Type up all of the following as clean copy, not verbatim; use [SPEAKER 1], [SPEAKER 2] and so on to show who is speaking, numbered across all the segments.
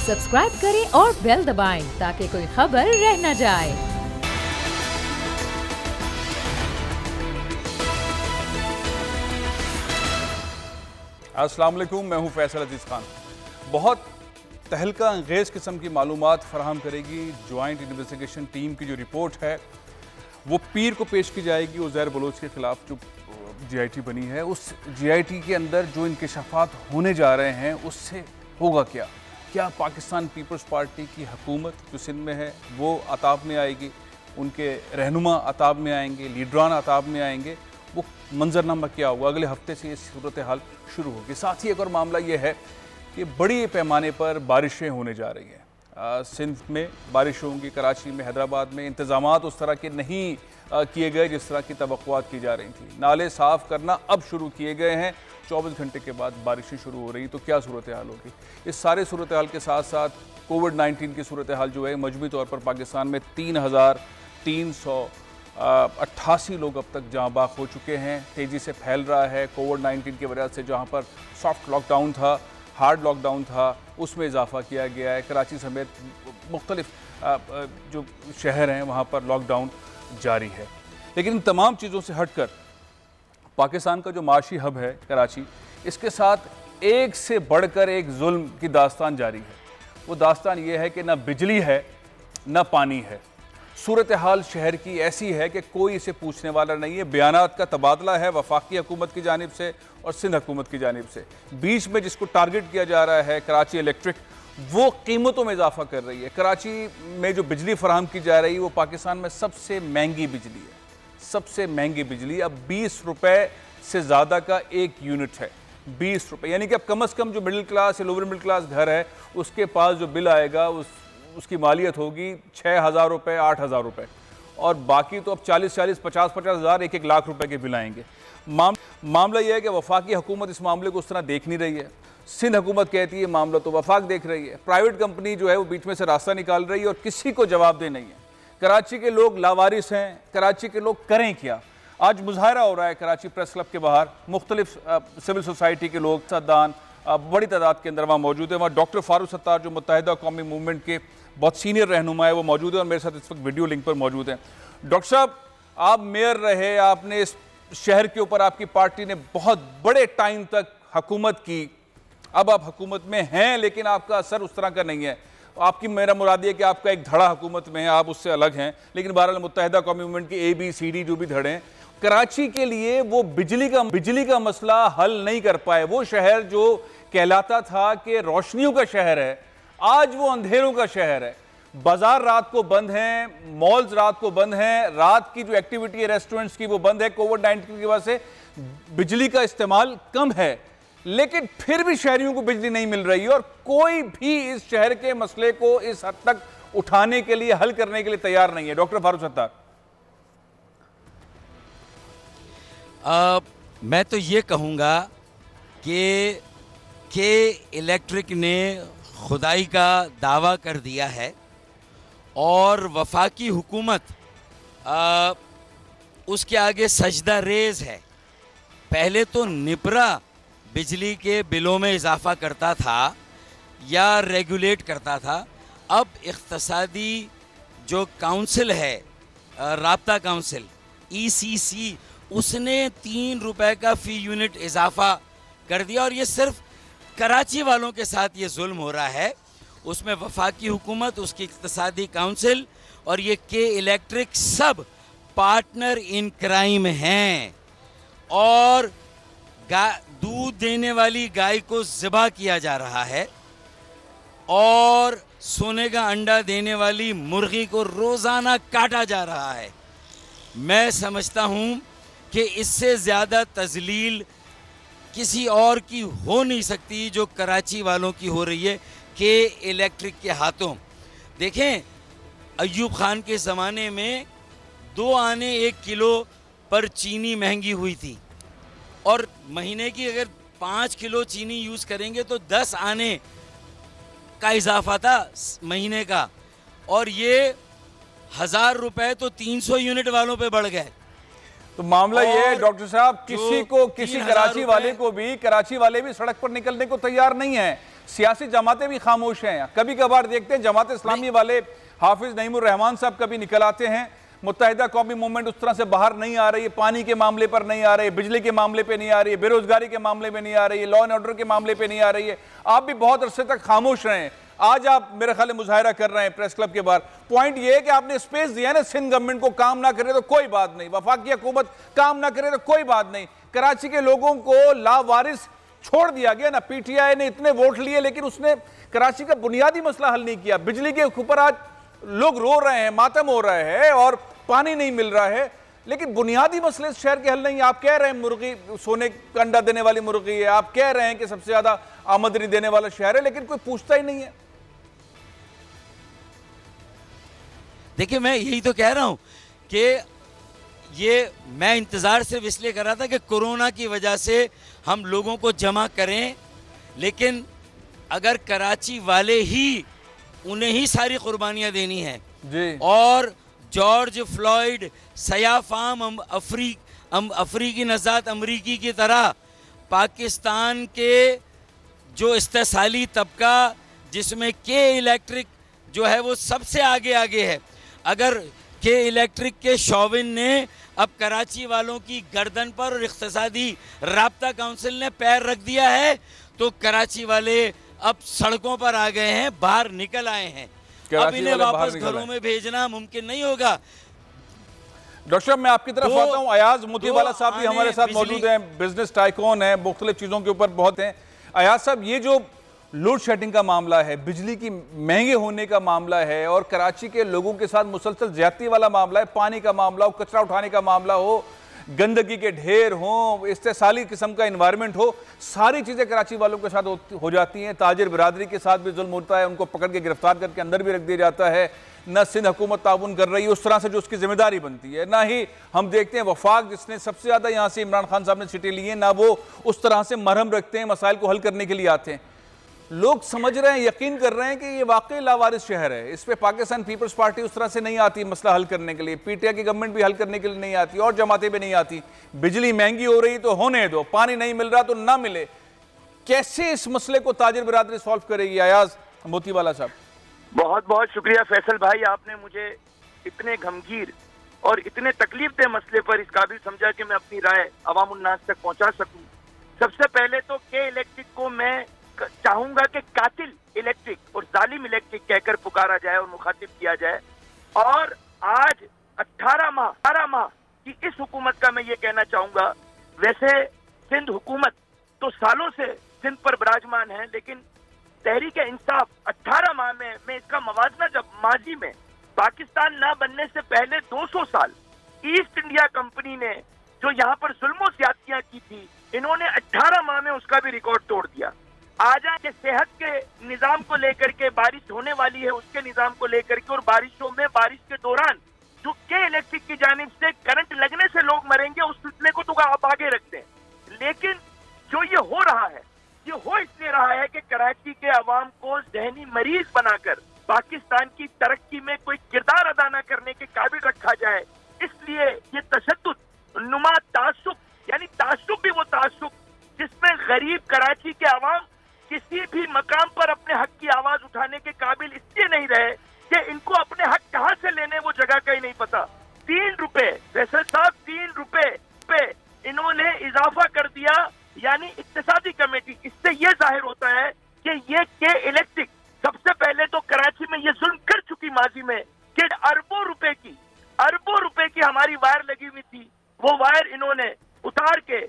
[SPEAKER 1] Subscribe करें और bell दबाएं ताकि कोई खबर रह न जाए।
[SPEAKER 2] अस्सलाम वालेकुम, मैं हूं फैसल अजीज़ खान। बहुत तहलका अंगेज़ किस्म की मालूमात फराहम करेगी जॉइंट इन्वेस्टिगेशन टीम की जो रिपोर्ट है वो पीर को पेश की जाएगी। उज़ैर बलोच के खिलाफ जो GIT बनी है, उस GIT के अंदर जो इंकशाफात होने जा रहे हैं उससे होगा क्या? क्या पाकिस्तान पीपल्स पार्टी की हुकूमत जो सिंध में है वो अताब में आएगी, उनके रहनुमा अताब में आएंगे, लीडरान अताब में आएंगे? वो मंजरनामा क्या होगा? अगले हफ्ते से ये सूरत हाल शुरू होगी। साथ ही एक और मामला ये है कि बड़ी पैमाने पर बारिशें होने जा रही हैं। सिंध में बारिश होंगी, कराची में, हैदराबाद में। इंतज़ामात उस तरह के नहीं किए गए जिस तरह की तवक्कुआत की जा रही थी। नाले साफ़ करना अब शुरू किए गए हैं। 24 घंटे के बाद बारिशें शुरू हो रही, तो क्या सूरत हाल होगी? इस सारे सूरत हाल के साथ साथ कोविड-19 की सूरत हाल जो है मजमूई तौर पर पाकिस्तान में 3,388 लोग अब तक जहाँ बाग हो चुके हैं। तेज़ी से फैल रहा है कोविड-19 की वजह से। जहाँ पर सॉफ्ट लॉकडाउन था, हार्ड लॉकडाउन था, उसमें इजाफा किया गया है। कराची समेत मुख्तलिफ जो शहर हैं वहाँ पर लॉकडाउन जारी है। लेकिन इन तमाम चीज़ों से हटकर पाकिस्तान का जो माशी हब है कराची, इसके साथ एक से बढ़कर एक जुल्म की दास्तान जारी है। वो दास्तान ये है कि ना बिजली है ना पानी है। सूरत हाल शहर की ऐसी है कि कोई इसे पूछने वाला नहीं है। बयानात का तबादला है वफाकी हुकूमत की जानिब से और सिंध हुकूमत की जानिब से। बीच में जिसको टारगेट किया जा रहा है कराची इलेक्ट्रिक, वो कीमतों में इजाफा कर रही है। कराची में जो बिजली फराहम की जा रही है वो पाकिस्तान में सबसे महंगी बिजली है, सबसे महंगी बिजली। अब 20 रुपये से ज़्यादा का एक यूनिट है, 20 रुपये। यानी कि अब कम अज़ कम जो मिडिल क्लास या लोअर मिडिल क्लास घर है उसके पास जो बिल आएगा उसकी मालियत होगी 6,000 रुपये, 8,000 रुपये, और बाकी तो अब 40-40, 50-50 हज़ार, 1-1 लाख रुपए के बिल आएंगे। मामला यह है कि वफाकी हुकूमत इस मामले को उस तरह देख नहीं रही है। सिंध हुकूमत कहती है मामला तो वफाक देख रही है। प्राइवेट कंपनी जो है वो बीच में से रास्ता निकाल रही है और किसी को जवाबदेह नहीं है। कराची के लोग लावारिस हैं। कराची के लोग करें क्या? आज मुजाहरा हो रहा है कराची प्रेस क्लब के बाहर। मुख्तलिफ सिविल सोसाइटी के लोग, सियासतदान बड़ी तादाद के अंदर वहाँ मौजूद है। वहाँ डॉक्टर फारूक सत्तार जो मुत्तहिदा कौमी मूवमेंट के बहुत सीनियर रहनुमा है वो मौजूद है और मेरे साथ इस वक्त वीडियो लिंक पर मौजूद हैं। डॉक्टर साहब, आप मेयर रहे, आपने इस शहर के ऊपर आपकी पार्टी ने बहुत बड़े टाइम तक हुकूमत की। अब आप हुकूमत में हैं लेकिन आपका असर उस तरह का नहीं है। आपकी, मेरा मुराद है कि आपका एक धड़ा हुकूमत में है, आप उससे अलग हैं। लेकिन बहरहाल मुत्तहिदा कौमी मूवमेंट की ABCD जो भी धड़े हैं, कराची के लिए वो बिजली का मसला हल नहीं कर पाए। वो शहर जो कहलाता था कि रोशनियों का शहर है, आज वो अंधेरों का शहर है। बाजार रात को बंद हैं, मॉल्स रात को बंद हैं, रात की जो एक्टिविटी है रेस्टोरेंट्स की वो बंद है। कोविड-19 की वजह से बिजली का इस्तेमाल कम है, लेकिन फिर भी शहरियों को बिजली नहीं मिल रही है और कोई भी इस शहर के मसले को इस हद तक उठाने के लिए, हल करने के लिए तैयार नहीं है। डॉक्टर फारूक सत्तार,
[SPEAKER 3] मैं तो ये कहूँगा कि इलेक्ट्रिक ने खुदाई का दावा कर दिया है और वफाकी हुकूमत उसके आगे सजदा रेज है। पहले तो निपरा बिजली के बिलों में इजाफा करता था या रेगुलेट करता था। अब इख्तिसादी जो काउंसिल है, राब्ता काउंसिल ECC, उसने 3 रुपए का फ़ी यूनिट इजाफा कर दिया। और ये सिर्फ कराची वालों के साथ ये जुल्म हो रहा है। उसमें वफाकी हुकूमत, उसकी इख्तिसादी काउंसिल और ये electric sub partner in crime हैं। और दूध देने वाली गाय को ज़िबा किया जा रहा है और सोने का अंडा देने वाली मुर्गी को रोज़ाना काटा जा रहा है। मैं समझता हूँ कि इससे ज़्यादा तजलील किसी और की हो नहीं सकती जो कराची वालों की हो रही है कि इलेक्ट्रिक के हाथों। देखें, अयूब खान के ज़माने में 2 आने 1 किलो पर चीनी महंगी हुई थी और महीने की अगर 5 किलो चीनी यूज़ करेंगे तो 10 आने का इजाफा था महीने का। और ये 1000 रुपए तो 300 यूनिट वालों पे बढ़ गए।
[SPEAKER 2] तो मामला ये है डॉक्टर साहब, किसी कराची वाले भी सड़क पर निकलने को तैयार नहीं है। सियासी जमातें भी खामोश हैं। कभी कभार देखते हैं जमात इस्लामी वाले हाफिज नईमुर रहमान साहब कभी निकल आते हैं, मुत्तहिदा कौमी मूवमेंट उस तरह से बाहर नहीं आ रही है, पानी के मामले पर नहीं आ रही है, बिजली के मामले पे नहीं आ रही है, बेरोजगारी के मामले में नहीं आ रही है, लॉ एंड ऑर्डर के मामले पे नहीं आ रही है। आप भी बहुत अरसे तक खामोश रहे हैं, आज आप मेरे ख्याल मुजाहरा कर रहे हैं प्रेस क्लब के बाहर। पॉइंट ये है कि आपने स्पेस दिया ना सिंध गवर्नमेंट को, काम ना करे तो कोई बात नहीं, वफाकी हुकूमत काम ना करे तो कोई बात नहीं, कराची के लोगों को लावारिस छोड़ दिया गया ना। पीटीआई ने इतने वोट लिए लेकिन उसने कराची का बुनियादी मसला हल नहीं किया। बिजली के ऊपर आज लोग रो रहे हैं, मातम हो रहा है और पानी नहीं मिल रहा है, लेकिन बुनियादी मसले शहर के हल नहीं। आप कह रहे हैं मुर्गी सोने का अंडा देने वाली मुर्गी है, आप कह रहे हैं कि सबसे ज्यादा आमदनी देने वाला शहर है, लेकिन कोई पूछता ही नहीं है।
[SPEAKER 3] देखिए मैं यही तो कह रहा हूं कि ये मैं इंतज़ार सिर्फ इसलिए कर रहा था कि कोरोना की वजह से हम लोगों को जमा करें, लेकिन अगर कराची वाले ही उन्हें ही सारी कुर्बानियां देनी है
[SPEAKER 2] जी।
[SPEAKER 3] और जॉर्ज फ्लॉयड, सयाफाम अफ्रीकी नजात अमरीकी की तरह पाकिस्तान के जो इस्तेसाली तबका जिसमें के इलेक्ट्रिक जो है वो सबसे आगे आगे है, अगर के इलेक्ट्रिक के शौविन ने अब कराची वालों की गर्दन पर और इख्तिसादी राब्ता काउंसिल ने पैर रख दिया है, तो कराची वाले अब सड़कों पर आ गए हैं, बाहर निकल आए हैं। अब इन्हें वापस घरों में भेजना मुमकिन नहीं होगा।
[SPEAKER 2] डॉक्टर साहब मैं आपकी तरफ आता हूँ, अयाज मोतीवाला साहब भी हमारे साथ मौजूद हैं, बिजनेस टाइकॉन है, मुख्तलिफ चीज़ों के ऊपर बहुत हैं। अयाज साहब, ये जो लोड शेडिंग का मामला है, बिजली की महंगे होने का मामला है और कराची के लोगों के साथ मुसलसल ज्यादती वाला मामला है, पानी का मामला हो, कचरा उठाने का मामला हो, गंदगी के ढेर हो, इस्तेसाली किस्म का इन्वायरमेंट हो, सारी चीज़ें कराची वालों के साथ हो जाती हैं। ताजिर बिरादरी के साथ भी जुल्म होता है, उनको पकड़ के गिरफ्तार करके अंदर भी रख दिया जाता है। न सिंध हुकूमत ताउन कर रही है उस तरह से जो उसकी जिम्मेदारी बनती है, ना ही हम देखते हैं वफाक जिसने सबसे ज़्यादा यहाँ से इमरान खान साहब ने सीटें ली हैं, ना वो उस तरह से मरहम रखते हैं, मसाइल को हल करने के लिए आते हैं। लोग समझ रहे हैं, यकीन कर रहे हैं कि ये वाकई लावारिस शहर है, इस पे पाकिस्तान पीपल्स पार्टी उस तरह से नहीं आती मसला हल करने के लिए, पीटीआई की गवर्नमेंट भी हल करने के लिए नहीं आती और जमातें भी नहीं आती। बिजली महंगी हो रही तो होने दो, पानी नहीं मिल रहा तो ना मिले। कैसे इस मसले को ताजिर बिरादरी सॉल्व करेगी? अयाज मोतीवाला साहब।
[SPEAKER 4] बहुत बहुत शुक्रिया फैसल भाई, आपने मुझे इतने गमगीर और इतने तकलीफ दे मसले पर इस काबिल समझा कि मैं अपनी राय अवाम उन्नास तक पहुंचा सकूं। सबसे पहले तो के इलेक्ट्रिक को मैं चाहूंगा कि कातिल इलेक्ट्रिक और जालिम इलेक्ट्रिक कहकर पुकारा जाए और मुखातिब किया जाए। और आज 18 माह की इस हुकूमत का मैं ये कहना चाहूंगा, वैसे सिंध हुकूमत तो सालों से सिंध पर विराजमान है, लेकिन तहरीक इंसाफ 18 माह में मैं इसका मवाजना, जब माजी में पाकिस्तान ना बनने से पहले 200 साल ईस्ट इंडिया कंपनी ने जो यहाँ पर जुल्म ज्यादतियां की थी, इन्होंने 18 माह में उसका भी रिकॉर्ड तोड़ दिया। आजा के सेहत के निजाम को लेकर के, बारिश होने वाली है उसके निजाम को लेकर के, और बारिशों में बारिश के दौरान जो के इलेक्ट्रिक की जानिब से करंट लगने से लोग मरेंगे, उस सिलसिले को तो आप आगे रखते हैं। लेकिन जो ये हो रहा है, ये हो इसलिए रहा है कि कराची के अवाम को जहनी मरीज बनाकर पाकिस्तान की तरक्की में कोई किरदार अदा न करने के काबिल रखा जाए। इसलिए ये तशद्दुद नुमा तासुब, यानी तासुब भी वो तासुब जिसमें गरीब कराची के अवाम किसी भी मकाम पर अपने हक की आवाज उठाने के काबिल इसलिए नहीं रहे कि इनको अपने हक कहां से लेने वो जगह का ही नहीं पता। 3 रुपए फैसल साहब, 3 रुपए पे इन्होंने इजाफा कर दिया, यानी इक्तिसादी कमेटी। इससे यह जाहिर होता है कि ये के इलेक्ट्रिक सबसे पहले तो कराची में ये जुल्म कर चुकी माजी में कि अरबों रुपए की हमारी वायर लगी हुई थी, वो वायर इन्होंने उतार के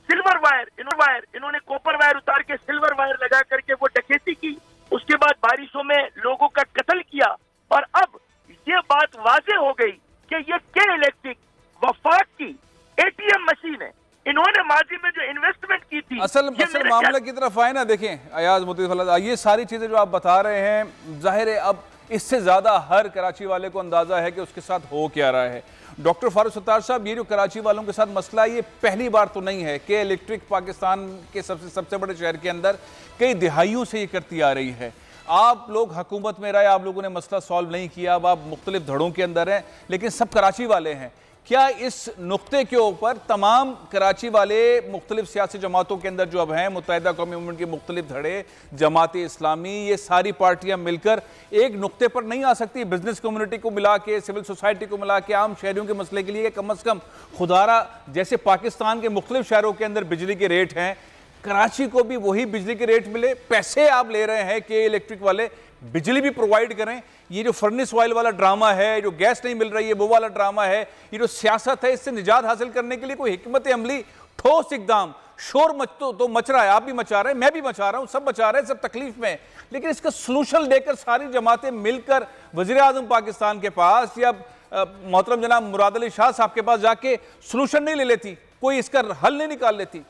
[SPEAKER 4] सिल्वर वायर, इन्होंने कॉपर वायर उतार के सिल्वर वायर लगा करके वो डकैती की। उसके बाद बारिशों में लोगों का कत्ल किया, और अब ये बात वाजे हो गई कि ये के इलेक्ट्रिक वफाक की एटीएम मशीन है। इन्होंने माजी में जो इन्वेस्टमेंट की थी,
[SPEAKER 2] असल मामले की तरफ आए ना, देखें अयाज मोतीवाला, ये सारी चीजें जो आप बता रहे हैं, जाहिर है अब इससे ज्यादा हर कराची वाले को अंदाजा है कि उसके साथ हो क्या रहा है। डॉक्टर फारूक सत्तार साहब, ये जो कराची वालों के साथ मसला है, ये पहली बार तो नहीं है कि इलेक्ट्रिक पाकिस्तान के सबसे बड़े शहर के अंदर कई दिहाइयों से ये करती आ रही है। आप लोग हुकूमत में रहे, आप लोगों ने मसला सॉल्व नहीं किया, अब आप मुख्तलिफ धड़ों के अंदर हैं, लेकिन सब कराची वाले हैं। क्या इस नुक्ते के ऊपर तमाम कराची वाले मुख्तलिफ सियासी जमातों के अंदर जो अब हैं, मुत्तहिदा कौमी मूवमेंट के मुख्तलिफ धड़े, जमात इस्लामी, ये सारी पार्टियां मिलकर एक नुक्ते पर नहीं आ सकती? बिजनेस कम्युनिटी को मिला के, सिविल सोसाइटी को मिला के, आम शहरियों के मसले के लिए कम अज़ कम खुदारा जैसे पाकिस्तान के मुख्तलिफ शहरों के अंदर बिजली के रेट हैं, कराची को भी वही बिजली के रेट मिले। पैसे आप ले रहे हैं कि इलेक्ट्रिक वाले बिजली भी प्रोवाइड करें। ये जो फर्नेस ऑयल वाला ड्रामा है, जो गैस नहीं मिल रही है वो वाला ड्रामा है, ये जो सियासत है, इससे निजात हासिल करने के लिए कोई हिकमत अमली, ठोस इकदाम। शोर तो मच रहा है, आप भी मचा रहे हैं, मैं भी मचा रहा हूं, सब मचा रहे हैं, सब तकलीफ में। लेकिन इसका सोल्यूशन देकर सारी जमातें मिलकर वज़ीर आज़म पाकिस्तान के पास या मोहतरम जनाब मुराद अली शाह साहब के पास जाके सोल्यूशन नहीं ले लेती, कोई इसका हल नहीं निकाल लेती?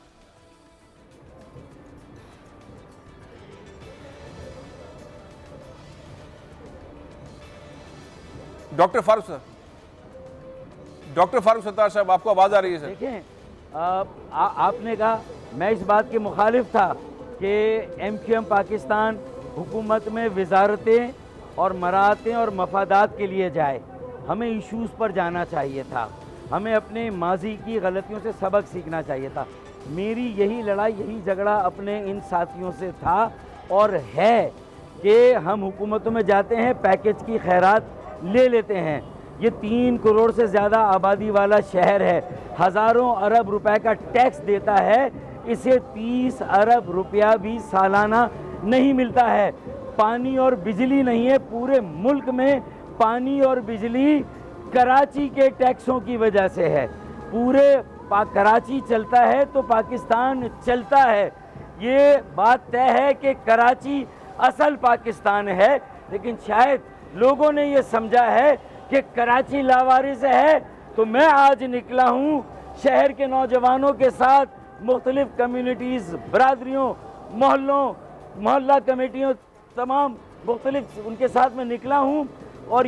[SPEAKER 2] डॉक्टर फारूक सत्तार साहब, आपको आवाज आ रही है सर?
[SPEAKER 5] देखें, आपने कहा, मैं इस बात के मुखालिफ था कि MQM पाकिस्तान हुकूमत में वजारतें और मराहतें और मफादात के लिए जाए। हमें इशूज़ पर जाना चाहिए था, हमें अपने माजी की गलतियों से सबक सीखना चाहिए था। मेरी यही लड़ाई, यही झगड़ा अपने इन साथियों से था और है कि हम हुकूमतों में जाते हैं, पैकेज की खैरात ले लेते हैं। ये 3 करोड़ से ज़्यादा आबादी वाला शहर है, हज़ारों अरब रुपए का टैक्स देता है, इसे 30 अरब रुपया भी सालाना नहीं मिलता है। पानी और बिजली नहीं है, पूरे मुल्क में पानी और बिजली कराची के टैक्सों की वजह से है। पूरे कराची चलता है तो पाकिस्तान चलता है। ये बात तय है कि कराची असल पाकिस्तान है, लेकिन शायद लोगों ने ये समझा है कि कराची लावारिस है। तो मैं आज निकला हूँ शहर के नौजवानों के साथ, मुख्तलिफ कम्युनिटीज़, बरादरियों, मोहल्लों, मोहल्ला कमेटियों, तमाम मुख्तलिफ उनके साथ में निकला हूँ और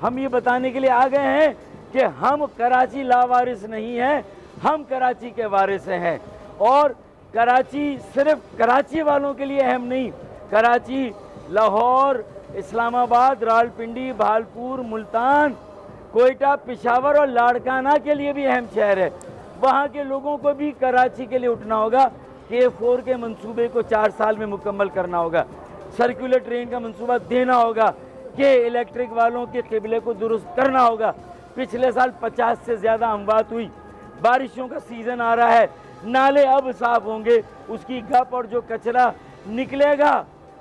[SPEAKER 5] हम ये बताने के लिए आ गए हैं कि हम कराची लावारिस नहीं हैं, हम कराची के वारिस हैं। और कराची सिर्फ कराची वालों के लिए अहम नहीं, कराची लाहौर, इस्लामाबाद, रावलपिंडी, भालपुर, मुल्तान, कोयटा, पेशावर और लाड़काना के लिए भी अहम शहर है। वहाँ के लोगों को भी कराची के लिए उठना होगा। K4 के मंसूबे को 4 साल में मुकम्मल करना होगा, सर्कुलर ट्रेन का मंसूबा देना होगा, कि इलेक्ट्रिक वालों के क़िबले को दुरुस्त करना होगा। पिछले साल 50 से ज़्यादा अमवात हुई, बारिशों का सीज़न आ रहा है, नाले अब साफ़ होंगे, उसकी गप और जो कचरा निकलेगा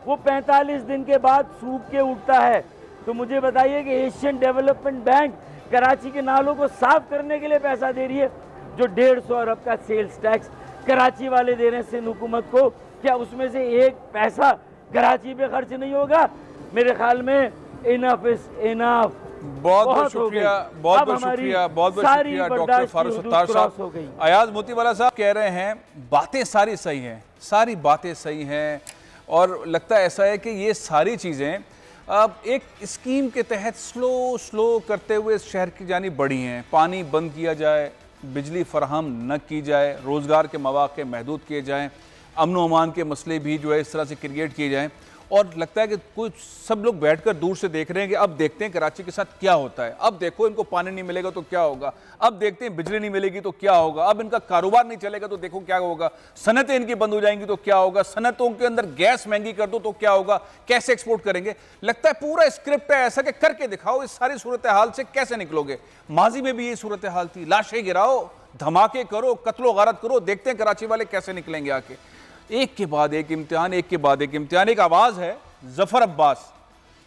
[SPEAKER 5] वो 45 दिन के बाद सूख के उठता है। तो मुझे बताइए कि एशियन डेवलपमेंट बैंक कराची के नालों को साफ करने के लिए पैसा दे रही है, जो 150 अरब का सेल्स टैक्स कराची वाले दे रहे हैं सिंध हुकूमत को, क्या उसमें से एक पैसा कराची पे खर्च नहीं होगा? मेरे ख्याल में इनफ इज इनफ।
[SPEAKER 2] बहुत शुक्रिया, बहुत शुक्रिया डॉक्टर फारूक सत्तार साहब। अयाज मोतीवाला साहब कह रहे हैं बातें सारी सही हैं, सारी बातें सही हैं, और लगता है ऐसा है कि ये सारी चीज़ें अब एक स्कीम के तहत स्लो करते हुए शहर की जानिब बढ़ी हैं। पानी बंद किया जाए, बिजली फराहम न की जाए, रोज़गार के मौक़े महदूद किए जाएँ, अमन व अमान के मसले भी जो है इस तरह से क्रिएट किए जाएँ, और लगता है कि कुछ सब लोग बैठकर दूर से देख रहे हैं कि अब देखते हैं कराची के साथ क्या होता है। अब देखो, इनको पानी नहीं मिलेगा तो क्या होगा, अब देखते हैं बिजली नहीं मिलेगी तो क्या होगा, अब इनका कारोबार नहीं चलेगा तो देखो क्या होगा, सनतें इनकी बंद हो जाएंगी तो क्या होगा, सनतों के अंदर गैस महंगी कर दो तो क्या होगा, कैसे एक्सपोर्ट करेंगे। लगता है पूरा स्क्रिप्ट है ऐसा कि करके दिखाओ, इस सारी सूरत हाल से कैसे निकलोगे। माजी में भी ये सूरत हाल थी, लाशें गिराओ, धमाके करो, कत्लो गारत करो, देखते हैं कराची वाले कैसे निकलेंगे आके। एक के बाद एक इम्तिहान, एक के बाद एक इम्तिहान। एक आवाज़ है जफर अब्बास,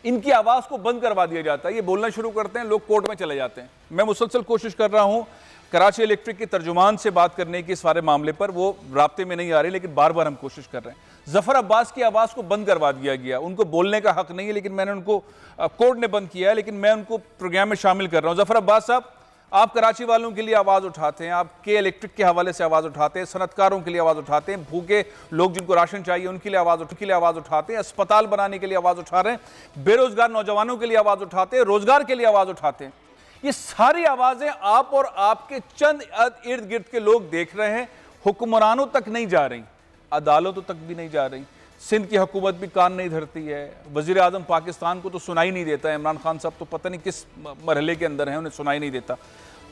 [SPEAKER 2] इनकी आवाज़ को बंद करवा दिया जाता है, ये बोलना शुरू करते हैं, लोग कोर्ट में चले जाते हैं। मैं मुसलसल कोशिश कर रहा हूँ कराची इलेक्ट्रिक के तर्जुमान से बात करने की इस सारे मामले पर, वो राब्ते में नहीं आ रही, लेकिन बार बार हम कोशिश कर रहे हैं। जफर अब्बास की आवाज़ को बंद करवा दिया गया, उनको बोलने का हक नहीं है, लेकिन मैंने उनको कोर्ट ने बंद किया है, लेकिन मैं उनको प्रोग्राम में शामिल कर रहा हूँ। जफर अब्बास साहब, आप कराची वालों के लिए आवाज़ उठाते हैं, आप के इलेक्ट्रिक के हवाले से आवाज़ उठाते हैं, सनतकारों के लिए आवाज़ उठाते हैं, भूखे लोग जिनको राशन चाहिए उनके लिए आवाज़ उठाते हैं, अस्पताल बनाने के लिए आवाज़ उठा रहे हैं, बेरोजगार नौजवानों के लिए आवाज़ उठाते हैं, रोजगार के लिए आवाज़ उठाते हैं। ये सारी आवाज़ें आप और आपके चंद इर्द गिर्द के लोग देख रहे हैं, हुक्मरानों तक नहीं जा रही, अदालतों तक भी नहीं जा रही, सिंध की हुकूमत भी कान नहीं धरती है, वज़ीर आज़म पाकिस्तान को तो सुनाई नहीं देता है, इमरान खान साहब तो पता नहीं किस मरहले के अंदर हैं, उन्हें सुनाई नहीं देता।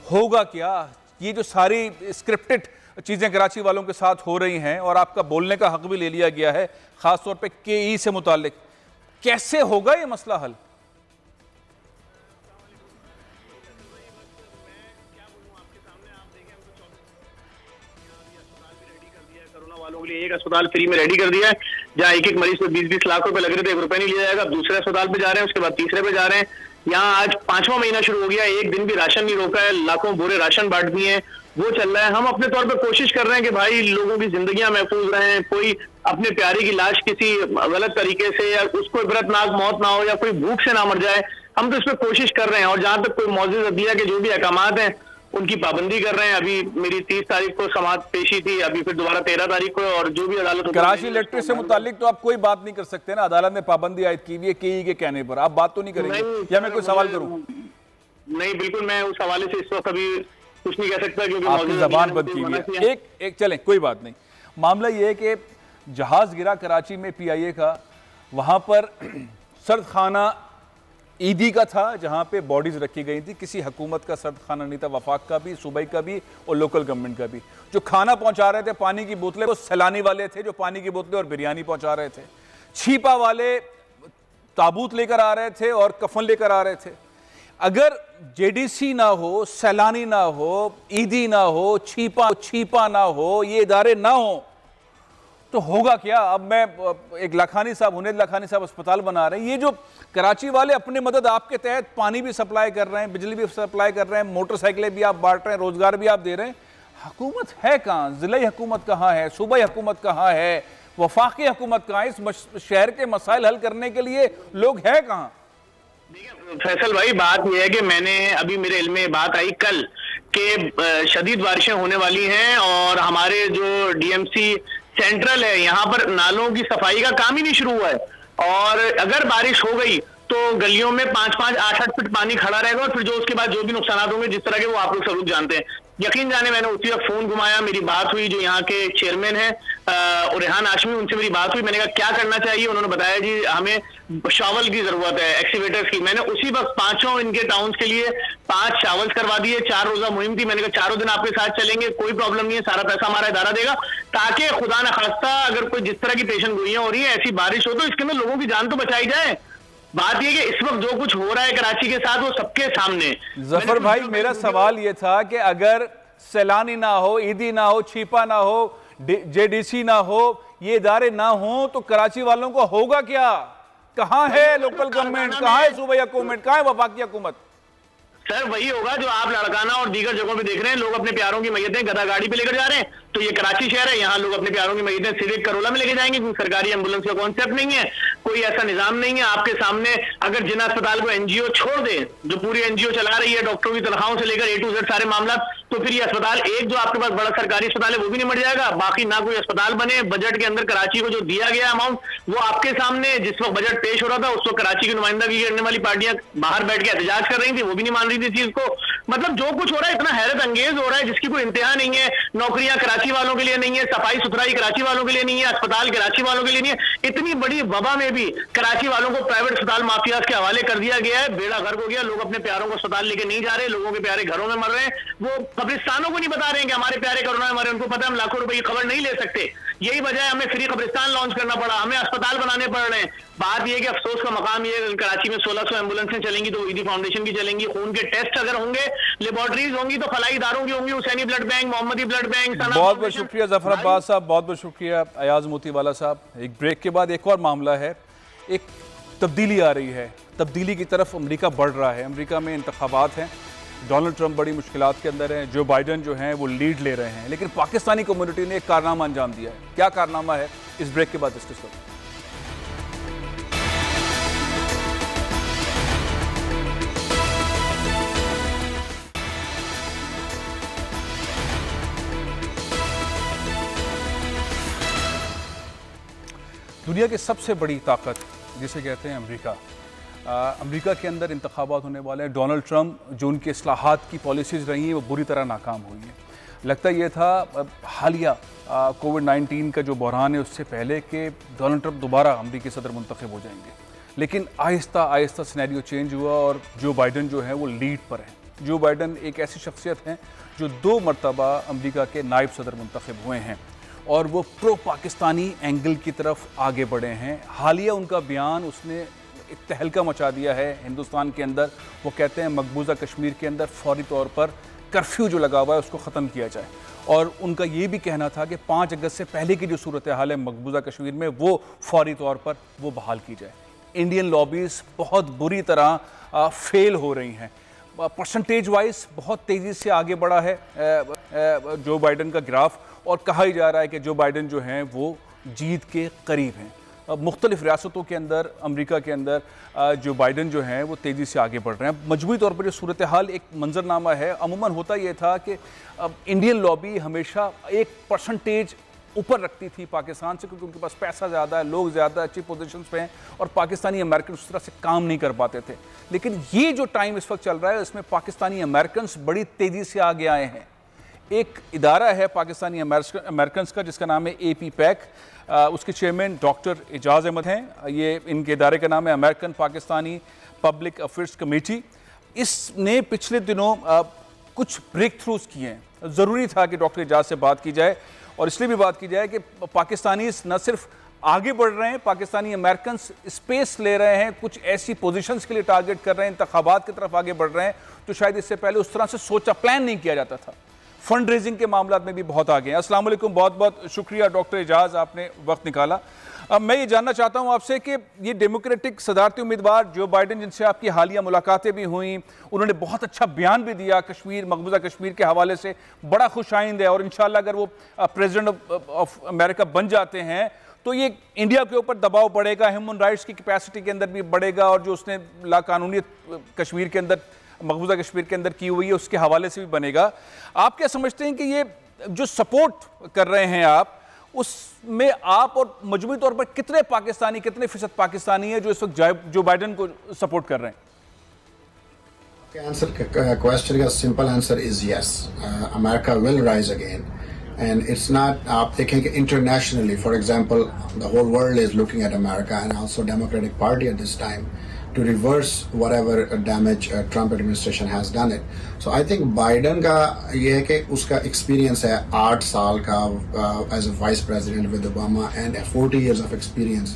[SPEAKER 2] होगा क्या? ये जो सारी स्क्रिप्टेड चीज़ें कराची वालों के साथ हो रही हैं और आपका बोलने का हक भी ले लिया गया है, ख़ासतौर पर KE से मुताल्लिक, कैसे होगा ये मसला हल?
[SPEAKER 6] वालों के लिए एक अस्पताल फ्री में रेडी कर दिया है, जहाँ एक एक मरीज पे 20-20 लाख रुपए लग रहे थे, 1 रुपए नहीं लिया जाएगा। अब दूसरे अस्पताल पे जा रहे हैं, उसके बाद तीसरे पे जा रहे हैं। यहाँ आज 5वां महीना शुरू हो गया, एक दिन भी राशन नहीं रोका है, लाखों बोरे राशन बांट दिए हैं, वो चल रहा है। हम अपने तौर पर कोशिश कर रहे हैं कि भाई लोगों की जिंदगियां महफूज रहें, कोई अपने प्यारे की लाश किसी गलत तरीके से या उसको इबरतनाक मौत ना हो या कोई भूख से ना मर जाए, हम तो इस पर कोशिश कर रहे हैं। और जहां तक कोई मौजूद अदलिया के जो भी अहकामात हैं उनकी पाबंदी कर रहे हैं। अभी मेरी 30 तारीख को समाअत पेशी थी, अभी फिर दोबारा 13 तारीख को, और जो भी अदालत
[SPEAKER 2] कराची इलेक्ट्रिक से मुतालिक तो आप कोई बात नहीं कर सकते ना, अदालत ने पाबंदी आयद की हुई है KE के कहने पर, आप बात तो नहीं करेंगे या मैं कोई सवाल करूं?
[SPEAKER 6] नहीं, बिल्कुल मैं उस हवाले से इस वक्त अभी कुछ नहीं कह सकता क्योंकि
[SPEAKER 2] आपकी जबान बंद की हुई है। एक चलें, कोई बात नहीं। मामला ये है कि जहाज गिरा कराची में PIA का, वहां पर सर्द खाना ईदी का था जहां पे बॉडीज रखी गई थी, किसी हुकूमत का सर्द खाना नहीं था, वफाक का भी, सूबाई का भी और लोकल गवर्नमेंट का भी। जो खाना पहुंचा रहे थे, पानी की बोतलें, वो सैलानी वाले थे जो पानी की बोतलें और बिरयानी पहुंचा रहे थे। छीपा वाले ताबूत लेकर आ रहे थे और कफन लेकर आ रहे थे। अगर JDC ना हो, सैलानी ना हो, ईदी ना हो, छीपा ना हो, ये इदारे ना हो तो होगा क्या? अब मैं एक लाखानी साहब, हुनैद लाखानी साहब अस्पताल बना रहे हैं, ये जो कराची वाले अपने मदद आपके तहत पानी भी सप्लाई कर रहे हैं, बिजली भी सप्लाई कर रहे हैं, मोटरसाइकिलें भी आप बांट रहे हैं, रोजगार भी आप दे रहे हैं, हुकूमत है कहाँ? ज़िलाई हुकूमत कहाँ है? सूबाई हुकूमत कहाँ है? वफाकी हुकूमत कहाँ है? इस शहर के मसाइल हल करने के लिए लोग है कहाँ?
[SPEAKER 6] फैसल भाई, बात यह है कि मैंने अभी मेरे इल्म में बात आई कल के शदीद बारिशें होने वाली हैं और हमारे जो DMC सेंट्रल है यहाँ पर नालों की सफाई का काम ही नहीं शुरू हुआ है, और अगर बारिश हो गई तो गलियों में 5-5, 8-8 फीट पानी खड़ा रहेगा और फिर जो उसके बाद जो भी नुकसान होंगे जिस तरह के वो आप लोग सब लोग जानते हैं। यकीन जाने मैंने उसी वक्त फोन घुमाया, मेरी बात हुई जो यहाँ के चेयरमैन है रेहान हाशमी, उनसे मेरी बात हुई। मैंने कहा क्या करना चाहिए, उन्होंने बताया जी हमें शावल की जरूरत है, एक्सीवेटर्स की। मैंने उसी वक्त 5 इनके टाउन्स के लिए 5 शावल्स करवा दिए। 4 रोजा मुहिम थी, मैंने कहा 4 दिन आपके साथ चलेंगे, कोई प्रॉब्लम नहीं है, सारा पैसा हमारा इदारा देगा, ताकि खुदा न खास्ता अगर कोई जिस तरह की पेशेंट गोलियां हो रही है, ऐसी बारिश हो तो इसके अंदर लोगों की जान तो बचाई जाए। बात यह कि इस वक्त जो कुछ हो रहा है कराची के साथ वो सबके सामने।
[SPEAKER 2] जफर भाई, मेरा सवाल यह था कि अगर सैलानी ना हो, ईदी ना हो, छीपा ना हो, JDC ना हो, ये इदारे ना हो तो कराची वालों को होगा क्या? कहाँ है लोकल गवर्नमेंट, कहाँ है सूबाई हुकूमत, कहाँ है वफाकी हुकूमत?
[SPEAKER 6] सर वही होगा जो आप लड़काना और दीगर जगहों पे देख रहे हैं, लोग अपने प्यारों की मैयतें गधा गाड़ी पे लेकर जा रहे हैं। तो ये कराची शहर है, यहाँ लोग अपने प्यारों की मैयतें सिविक करोला में लेके जाएंगे, क्योंकि सरकारी एम्बुलेंस का कॉन्सेप्ट नहीं है, कोई ऐसा निजाम नहीं है। आपके सामने अगर जिना अस्पताल को NGO छोड़ दे, जो पूरी NGO चला रही है डॉक्टरों की तनख्वाहों से लेकर A to Z सारे मामला, तो फिर ये अस्पताल एक जो आपके पास बड़ा सरकारी अस्पताल है वो भी नहीं मर जाएगा, बाकी ना कोई अस्पताल बने। बजट के अंदर कराची को जो दिया गया अमाउंट वो आपके सामने, जिस वक्त बजट पेश हो रहा था उस वक्त कराची की नुमाइंदगी करने वाली पार्टियां बाहर बैठ के एहतजाज कर रही थी, वो भी नहीं मान रही थी चीज को। मतलब जो कुछ हो रहा है इतना हैरत अंगेज हो रहा है जिसकी कोई इंतहा नहीं है। नौकरियां कराची वालों के लिए नहीं है, सफाई सुथराई कराची वालों के लिए नहीं है, अस्पताल कराची वालों के लिए नहीं है। इतनी बड़ी वबा में भी कराची वालों को प्राइवेट अस्पताल माफियाज के हवाले कर दिया गया है, बेड़ा गर्क हो गया। लोग अपने प्यारों को अस्पताल लेके नहीं जा रहे, लोगों के प्यारे घरों में मर रहे हैं, वो कब्रिस्तानों को नहीं बता रहे हैं कि हमारे प्यारे कोरोना में मरे। उनको पता है हम लाखों रुपए की खबर नहीं ले सकते, यही वजह है हमें फ्री कब्रिस्तान लॉन्च करना पड़ा, हमें अस्पताल बनाने पड़ रहे हैं। बात यह कि अफसोस का मकाम ये, कराची में 1600 एम्बुलेंसें चलेंगी तो ईदी फाउंडेशन की चलेंगी, खून के टेस्ट अगर होंगे, लेबोरेटरीज होंगी तो फलाई इदारों की होंगी, हुसैनी ब्लड बैंक, मोहम्मदी ब्लड बैंक।
[SPEAKER 2] बहुत बहुत शुक्रिया जफर अब्बास साहब, बहुत बहुत शुक्रिया अयाज मोतीवाला साहब। एक ब्रेक के बाद एक और मामला है, एक तब्दीली आ रही है, तब्दीली की तरफ अमेरिका बढ़ रहा है। अमेरिका में इंतखाबात हैं, डोनाल्ड ट्रंप बड़ी मुश्किलात के अंदर हैं, जो बाइडन जो हैं वो लीड ले रहे हैं, लेकिन पाकिस्तानी कम्युनिटी ने एक कारनामा अंजाम दिया है। क्या कारनामा है, इस ब्रेक के बाद डिस्कस करें। दुनिया की सबसे बड़ी ताकत जिसे कहते हैं अमेरिका, अमेरिका के अंदर इंतखाबात होने वाले हैं। डोनाल्ड ट्रंप जो उनके इस्लाहात की पॉलिसीज़ रही हैं वो बुरी तरह नाकाम हुई हैं। लगता ये था हालिया कोविड-19 का जो बहरान है उससे पहले कि डोनाल्ड ट्रंप दोबारा अमेरिकी सदर मुंतखब हो जाएंगे, लेकिन आहिस्ता आहिस्ता सिनेरियो चेंज हुआ और जो बाइडन जो है वो लीड पर है। जो बाइडन एक ऐसी शख्सियत हैं जो 2 मरतबा अमेरिका के नायब सदर मुंतखब हुए हैं और वो प्रो पाकिस्तानी एंगल की तरफ आगे बढ़े हैं। हालिया उनका बयान, उसने एक तहलका मचा दिया है हिंदुस्तान के अंदर। वो कहते हैं मकबूजा कश्मीर के अंदर फौरी तौर पर कर्फ्यू जो लगा हुआ है उसको ख़त्म किया जाए, और उनका ये भी कहना था कि 5 अगस्त से पहले की जो सूरत हाल है मकबूजा कश्मीर में वो फौरी तौर पर वो बहाल की जाए। इंडियन लॉबीज़ बहुत बुरी तरह फेल हो रही हैं। परसेंटेज वाइज बहुत तेज़ी से आगे बढ़ा है जो बाइडन का ग्राफ, और कहा ही जा रहा है कि जो बाइडन जो हैं वो जीत के करीब हैं। मुख्तलिफ रियासतों के अंदर अमेरिका के अंदर जो बाइडन जो हैं वो तेज़ी से आगे बढ़ रहे हैं। मजमूई तौर पर जो सूरत हाल एक मंजरनामा है, अमूमन होता ये था कि इंडियन लॉबी हमेशा 1% ऊपर रखती थी पाकिस्तान से, क्योंकि उनके पास पैसा ज़्यादा है, लोग ज़्यादा अच्छी पोजीशंस पे हैं और पाकिस्तानी अमेरिकन उस तरह से काम नहीं कर पाते थे। लेकिन ये जो टाइम इस वक्त चल रहा है इसमें पाकिस्तानी अमेरिकन बड़ी तेज़ी से आगे आए हैं। एक इदारा है पाकिस्तानी अमेरिकन का जिसका नाम है APPAC, उसके चेयरमैन डॉक्टर एजाज अहमद हैं। ये इनके इदारे का नाम है American Pakistani public affairs committee. इसने पिछले दिनों कुछ ब्रेक थ्रूज किए हैं। ज़रूरी था कि डॉक्टर एजाज से बात की जाए, और इसलिए भी बात की जाए कि पाकिस्तानी न सिर्फ आगे बढ़ रहे हैं, पाकिस्तानी अमेरिकन स्पेस ले रहे हैं, कुछ ऐसी पोजीशंस के लिए टारगेट कर रहे हैं, इंतखाबात की तरफ आगे बढ़ रहे हैं तो शायद इससे पहले उस तरह से सोचा प्लान नहीं किया जाता था। फंड रेजिंग के मामला में भी बहुत आगे हैं। अस्सलाम वालेकुम, बहुत बहुत शुक्रिया डॉक्टर एजाज, आपने वक्त निकाला। अब मैं ये जानना चाहता हूँ आपसे कि ये डेमोक्रेटिक सदारती उम्मीदवार जो बाइडन, जिनसे आपकी हालिया मुलाकातें भी हुई, उन्होंने बहुत अच्छा बयान भी दिया कश्मीर, मकबूजा कश्मीर के हवाले से, बड़ा खुशाइंद है, और इंशाल्लाह अगर वो प्रेसिडेंट ऑफ अमेरिका बन जाते हैं तो ये इंडिया के ऊपर दबाव बढ़ेगा, ह्यूमन राइट्स की कैपेसिटी के अंदर भी बढ़ेगा, और जो उसने लाकानूनियत कश्मीर के अंदर, मकबूजा कश्मीर के अंदर की हुई है उसके हवाले से भी बनेगा। आप क्या समझते हैं कि ये जो सपोर्ट कर रहे हैं आप, उसमें आप और मजमूई तौर पर कितने फ़ीसद पाकिस्तानी है जो इस वक्त जो बाइडन को सपोर्ट कर रहे हैं?
[SPEAKER 7] क्वेश्चन का simple answer is yes, America will rise again, and it's not, आप देखें कि internationally for example the whole world is looking at America and also Democratic Party at this time to reverse whatever damage Trump administration has done it. So I think Biden का ये है कि उसका experience है 8 साल का as a vice president with Obama and 40 years of experience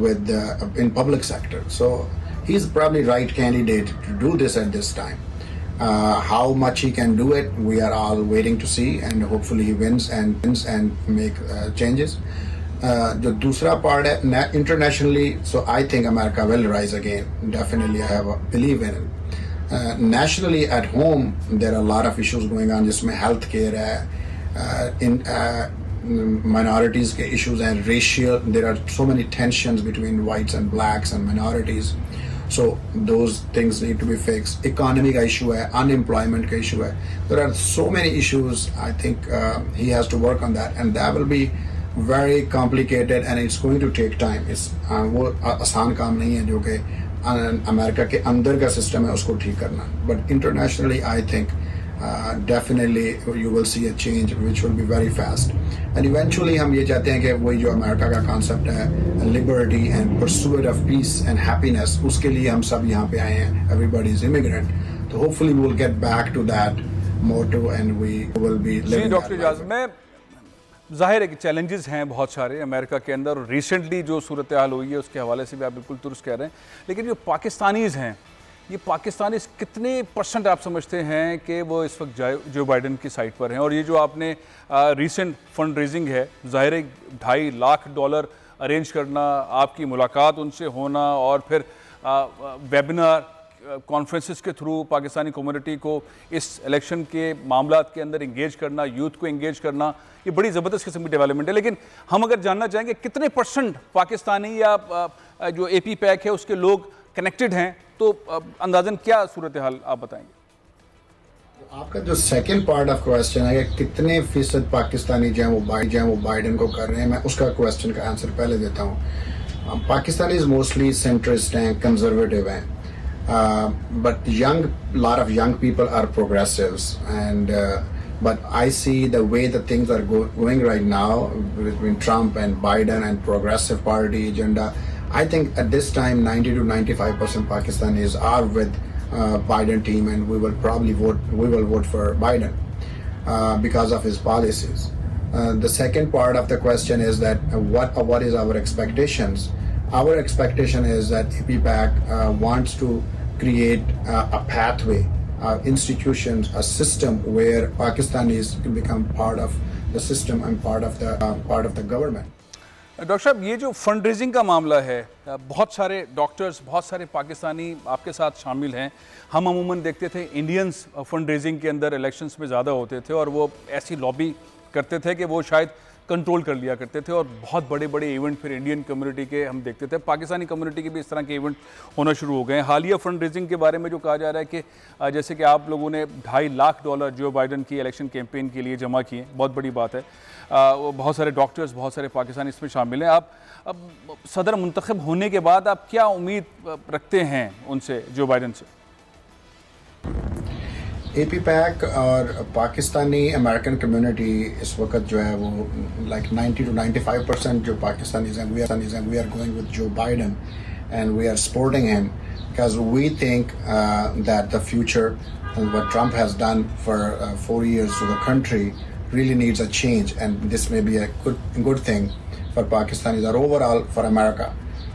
[SPEAKER 7] with in public sector. So he's probably right candidate to do this at this time. How much he can do it, we are all waiting to see, and hopefully he wins and make changes. जो दूसरा part है internationally, so I think America will rise again, definitely I have believe in it. Nationally at home there are lot of issues going on, जिसमें health care है, इन minorities के issues हैं, racial, there are so many tensions between whites and blacks and minorities, so those things need to be fixed. Economy का issue है, unemployment का issue है, there are so many issues. I think he has to work on that and that will be very complicated and it's going to take time. It's वो आसान काम नहीं है जो कि अमेरिका के अंदर का सिस्टम है उसको ठीक करना, but internationally I think definitely you will see a change which will be very fast and eventually हम ये चाहते हैं कि वही जो अमेरिका का कॉन्सेप्ट है, liberty and pursuit of peace and happiness, उसके लिए हम सब यहाँ पे आए हैं, everybody is immigrant, तो hopefully we will get back to that motto and we will be living that
[SPEAKER 2] doctor Ejaz, मैं ज़ाहिर है कि चैलेंजेस हैं बहुत सारे अमेरिका के अंदर, और रिसेंटली जो सूरत हाल हुई है उसके हवाले से भी आप बिल्कुल दुरुस्त कह रहे हैं, लेकिन जो पाकिस्तानीज़ हैं, ये पाकिस्तानीज़ कितने % आप समझते हैं कि वो इस वक्त जो बाइडन की साइड पर हैं? और ये जो आपने रिसेंट फंड रेजिंग है, ज़ाहिर है $2.5 लाख अरेंज करना, आपकी मुलाकात उनसे होना, और फिर वेबिनार कॉन्फ्रेंसेस के थ्रू पाकिस्तानी कम्युनिटी को इस इलेक्शन के मामलात के अंदर इंगेज करना, यूथ को इंगेज करना, ये बड़ी ज़बरदस्त किस्म की डेवलपमेंट है। लेकिन हम अगर जानना चाहेंगे कितने % पाकिस्तानी या जो APPAC है उसके लोग कनेक्टेड हैं, तो अंदाज़न क्या सूरत हाल आप बताएंगे?
[SPEAKER 7] आपका जो सेकंड पार्ट ऑफ क्वेश्चन है कि कितने फ़ीसद पाकिस्तानी जो वो बाइडन को कर रहे हैं, मैं उसका क्वेश्चन का आंसर पहले देता हूँ। पाकिस्तानी मोस्टली सेंट्रिस्ट हैं, कंजर्वेटिव हैं, but lot of young people are progressives and But I see the way the things are going right now between Trump and Biden and Progressive Party agenda. I think at this time 90 to 95% Pakistanis are with Biden team, and we will probably vote. We will vote for Biden because of his policies. The second part of the question is that what is our expectations? Our expectation is that APPAC wants to create a pathway, institutions, a system where Pakistanis can become part of the system and part of the government.
[SPEAKER 2] Doctor साहब, ये जो fund raising का मामला है, बहुत सारे doctors, बहुत सारे पाकिस्तानी आपके साथ शामिल हैं। हम अमूमन देखते थे इंडियंस फंड रेजिंग के अंदर इलेक्शंस में ज़्यादा होते थे और वो ऐसी लॉबी करते थे कि वो शायद कंट्रोल कर लिया करते थे और बहुत बड़े बड़े इवेंट फिर इंडियन कम्युनिटी के हम देखते थे। पाकिस्तानी कम्युनिटी के भी इस तरह के इवेंट होना शुरू हो गए हैं। हालिया फंड रेजिंग के बारे में जो कहा जा रहा है कि जैसे कि आप लोगों ने $2.5 लाख जो बाइडन की इलेक्शन कैंपेन के लिए जमा किए, बहुत बड़ी बात है। बहुत सारे डॉक्टर्स, बहुत सारे पाकिस्तानी इसमें शामिल हैं। आप अब सदर मुंतखब होने के बाद आप क्या उम्मीद रखते हैं उनसे, जो बाइडन से?
[SPEAKER 7] APPAC और पाकिस्तानी अमेरिकन कम्युनिटी इस वक्त जो है वो like 90 to 95% जो पाकिस्तानीज़ हैं, we are going with Joe Biden and we are supporting him because we think that the future and what Trump has done for 4 years to the country really needs a change, and this may be a good thing for Pakistanis or overall for America.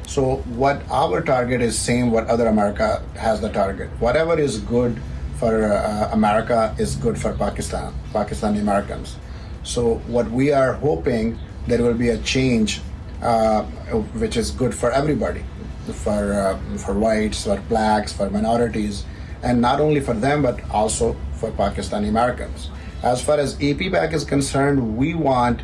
[SPEAKER 7] So what our target is same what other America has the target. Whatever is good for America is good for Pakistani Americans. So what we are hoping there will be a change which is good for everybody, for whites, for blacks, for minorities, and not only for them but also for Pakistani Americans. As far as APPAC is concerned, we want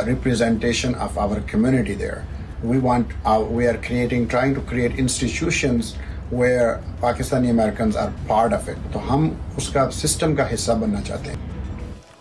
[SPEAKER 7] representation of our community there. We are trying to create institutions where Pakistani Americans are part of it. तो हम उसका system का हिस्सा बनना चाहते हैं।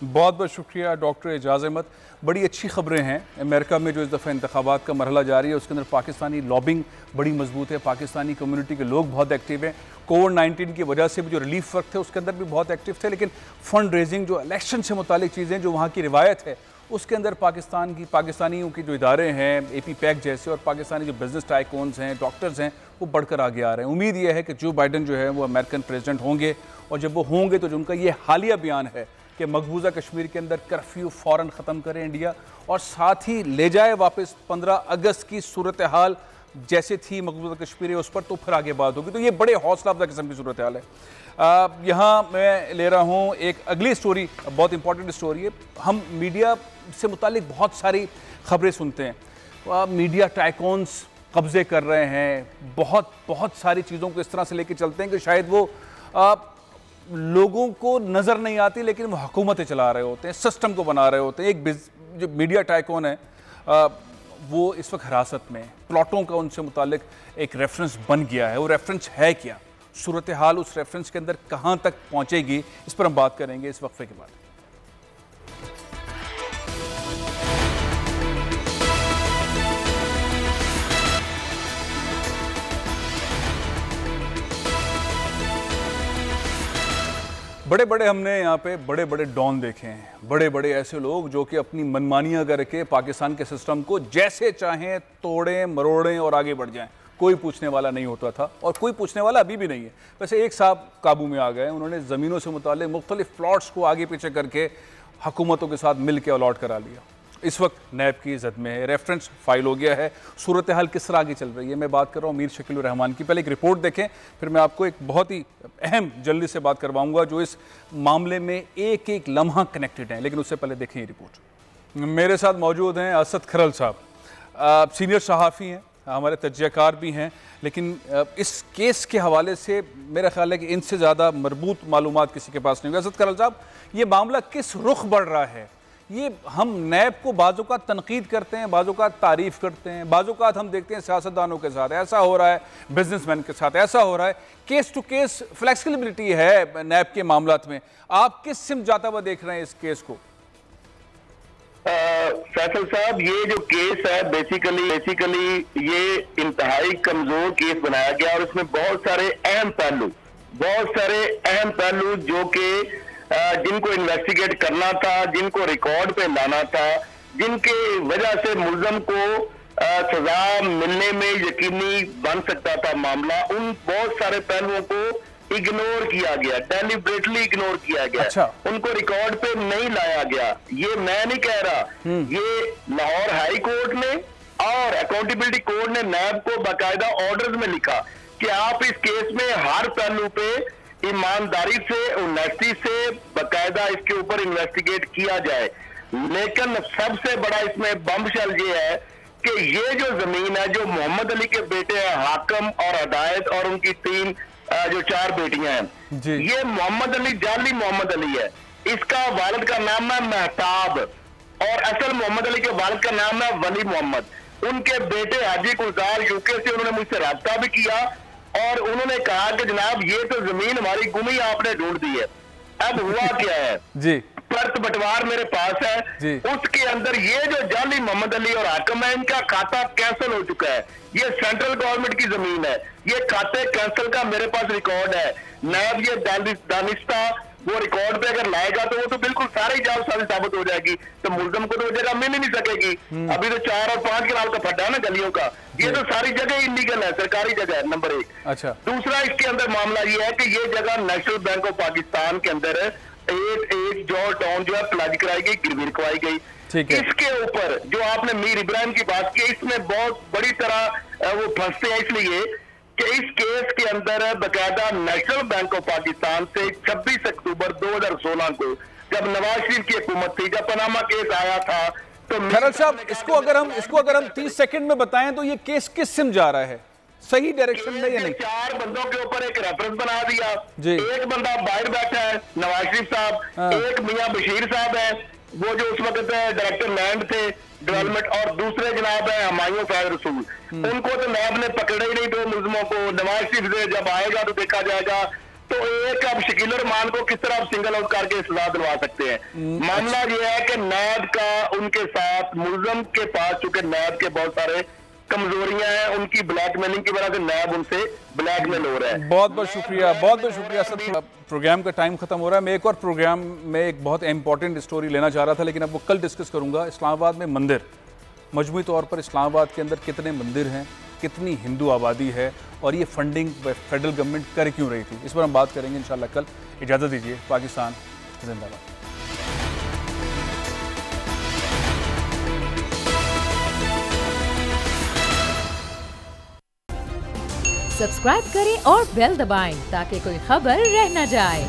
[SPEAKER 2] बहुत बहुत शुक्रिया डॉक्टर एजाज अहमद। बड़ी अच्छी खबरें हैं। अमेरिका में जो इस दफ़ा इंतखाबात का मरहला जारी है उसके अंदर पाकिस्तानी लॉबिंग बड़ी मजबूत है, पाकिस्तानी कम्युनिटी के लोग बहुत एक्टिव हैं। कोविड-19 की वजह से भी जो रिलीफ वर्क थे उसके अंदर भी बहुत एक्टिव थे, लेकिन फ़ंड रेजिंग जो इलेक्शन से मुतालिक चीज़ें जो वहाँ की रिवायत है उसके अंदर पाकिस्तानियों की जो इदारे हैं, APPAC जैसे, और पाकिस्तानी जो बिजनेस टाइकून्स हैं, डॉक्टर्स हैं, वो बढ़कर आगे आ रहे हैं। उम्मीद ये है कि जो बाइडन जो है वो अमेरिकन प्रेसिडेंट होंगे, और जब वो होंगे तो जो उनका ये हालिया बयान है कि मकबूजा कश्मीर के अंदर कर्फ्यू फ़ौरन ख़त्म करे इंडिया, और साथ ही ले जाए वापस 15 अगस्त की सूरत हाल जैसे थी मकबूजा कश्मीर उस पर, तो फिर आगे बात होगी। तो ये बड़े हौसला अफजा किस्म की सूरत हाल है। यहाँ मैं ले रहा हूँ एक अगली स्टोरी, बहुत इंपॉर्टेंट स्टोरी है। हम मीडिया से मुतालिक बहुत सारी खबरें सुनते हैं, मीडिया टाइकून्स कब्ज़े कर रहे हैं, बहुत सारी चीज़ों को इस तरह से लेके चलते हैं कि शायद वो लोगों को नज़र नहीं आती, लेकिन वो हुकूमतें चला रहे होते हैं, सिस्टम को बना रहे होते हैं। एक जो मीडिया टाइकून है वो इस वक्त हिरासत में, प्लॉटों का उनसे मुतालिक एक रेफरेंस बन गया है। वो रेफरेंस है क्या, सूरत हाल उस रेफरेंस के अंदर कहाँ तक पहुँचेगी, इस पर हम बात करेंगे इस वक्फे के बाद। बड़े बड़े हमने यहाँ पे बड़े बड़े डॉन देखे हैं, बड़े बड़े ऐसे लोग जो कि अपनी मनमानियाँ करके पाकिस्तान के सिस्टम को जैसे चाहें तोड़ें मरोड़ें और आगे बढ़ जाएं। कोई पूछने वाला नहीं होता था और कोई पूछने वाला अभी भी नहीं है। वैसे एक साहब काबू में आ गए, उन्होंने ज़मीनों से मुताल्लिक़ मुख्तलिफ प्लॉट्स को आगे पीछे करके हुकूमतों के साथ मिल के अलॉट करा लिया। इस वक्त नैब की इज़्ज़त में है, रेफरेंस फाइल हो गया है। सूरत हाल किस तरह आगे चल रही है, मैं बात कर रहा हूँ मीर शकील रहमान की। पहले एक रिपोर्ट देखें, फिर मैं आपको एक बहुत ही अहम जल्दी से बात करवाऊँगा जो इस मामले में एक एक लम्हा कनेक्टेड है। लेकिन उससे पहले देखें ये रिपोर्ट। मेरे साथ मौजूद हैं असद खरल साहब, सीनियर सहाफ़ी हैं, हमारे तज्ज़ियाकार भी हैं, लेकिन इस केस के हवाले से मेरा ख्याल है कि इनसे ज़्यादा मरबूत मालूमात किसी के पास नहीं होगी। असद खरल साहब, ये मामला किस रुख बढ़ रहा है? ये हम नैब को बाज़ोकात तनकीद करते हैं, बाज़ोकात तारीफ़ करते हैं, बाज़ोकात हम देखते हैं सियासतदानों के साथ ऐसा हो रहा है, बिजनेसमैन के साथ ऐसा हो रहा है। केस टू केस फ्लेक्सिबिलिटी है नैब के मामलात में। आप किस सिम जाता हुआ देख रहे हैं इस केस को?
[SPEAKER 6] फैसल साहब, ये जो केस है बेसिकली ये इंतहाई कमजोर केस बनाया गया और इसमें बहुत सारे अहम पहलू जो कि जिनको इन्वेस्टिगेट करना था, जिनको रिकॉर्ड पे लाना था, जिनके वजह से मुल्ज़म को सजा मिलने में यकीनी बन सकता था मामला, उन बहुत सारे पहलुओं को इग्नोर किया गया, डेलिबरेटली इग्नोर किया गया।
[SPEAKER 2] अच्छा।
[SPEAKER 6] उनको रिकॉर्ड पे नहीं लाया गया। ये मैं नहीं कह रहा, ये लाहौर हाई कोर्ट ने और अकाउंटेबिलिटी कोर्ट ने नैब को बाकायदा ऑर्डर्स में लिखा कि आप इस केस में हर पहलू पे ईमानदारी से, ऑनेस्टी से बाकायदा इसके ऊपर इन्वेस्टिगेट किया जाए। लेकिन सबसे बड़ा इसमें बमशल ये है कि ये जो जमीन है, जो मोहम्मद अली के बेटे हैं हाकम और हदायत और उनकी 4 बेटियां हैं, ये मोहम्मद अली जाली मोहम्मद अली है। इसका वालिद का नाम है महताब और असल मोहम्मद अली के वालिद का नाम है वली मोहम्मद। उनके बेटे हाजी गुलजार यूके से उन्होंने मुझसे राब्ता भी किया और उन्होंने कहा कि जनाब ये तो जमीन हमारी गुमी आपने ढूंढ दी है। अब हुआ क्या है
[SPEAKER 2] जी,
[SPEAKER 6] पर्त बंटवार मेरे पास है, उसके अंदर ये जो जाली मोहम्मद अली और हाकम है, इनका खाता कैंसिल हो चुका है। ये सेंट्रल गवर्नमेंट की जमीन है, ये खाते कैंसिल का मेरे पास रिकॉर्ड है। नैब ये दानिस्ता वो रिकॉर्ड पे अगर लाएगा तो वो तो बिल्कुल सारी जालसाजी साबित हो जाएगी, तो मुल्ज़म को तो वो जगह मिल ही नहीं सकेगी। अभी तो 4 और 5 के नाम का फड्डा है ना गलियों का, ये तो सारी जगह इलीगल है, सरकारी जगह है, नंबर 1।
[SPEAKER 2] अच्छा।
[SPEAKER 6] दूसरा इसके अंदर मामला ये है कि ये जगह नेशनल बैंक ऑफ पाकिस्तान के अंदर 8 जॉर्ज टाउन जो है प्लाज कराई गई, गिरवी रखवाई गई। इसके ऊपर जो आपने मीर इब्राहिम की बात की, इसमें बहुत बड़ी तरह वो फंसते हैं, इसलिए कि इस केस के अंदर बकायदा नेशनल बैंक ऑफ पाकिस्तान से 26 अक्टूबर 2016 को जब नवाज शरीफ की हुकूमत थी, जब पनामा केस आया था, तो
[SPEAKER 2] खैरल साहब इसको अगर हम 30 सेकंड में बताएं तो ये केस किस सिम जा रहा है, सही डायरेक्शन में या नहीं?
[SPEAKER 6] 4 बंदों के ऊपर एक रेफरेंस बना दिया। एक बंदा बाहर बैठा है नवाज शरीफ साहब, एक मियां बशीर साहब है वो जो उस वक्त डायरेक्टर लैंड थे डेवलपमेंट, और दूसरे जनाब है हुमायूं फैज रसूल। उनको तो नैब ने पकड़ा ही नहीं, 2 मुल्ज़िमों को। नवाज शरीफ से जब आएगा तो देखा जाएगा। तो एक अब शकील रहमान को किस तरह सिंगल आउट करके सजा दिलवा सकते हैं। मामला ये है कि नैब का उनके साथ मुल्ज़िम के पास, चूंकि नैब के बहुत सारे कमजोरियां हैं, उनकी ब्लैकमेलिंग की वजह से नैब उनसे ब्लैकमेल हो रहा है।
[SPEAKER 2] बहुत बहुत शुक्रिया सर। प्रोग्राम का टाइम खत्म हो रहा है। मैं एक और प्रोग्राम में एक बहुत इंपॉर्टेंट स्टोरी लेना चाह रहा था, लेकिन अब वो कल डिस्कस करूंगा। इस्लामाबाद में मंदिर, मजमूई तौर पर इस्लामाबाद के अंदर कितने मंदिर हैं, कितनी हिंदू आबादी है और ये फंडिंग फेडरल गवर्नमेंट कर क्यों रही थी, इस पर हम बात करेंगे इंशाल्लाह कल। इजाज़त दीजिए। पाकिस्तान जिंदाबाद।
[SPEAKER 1] सब्सक्राइब करें और बेल दबाएं ताकि कोई खबर रह न जाए।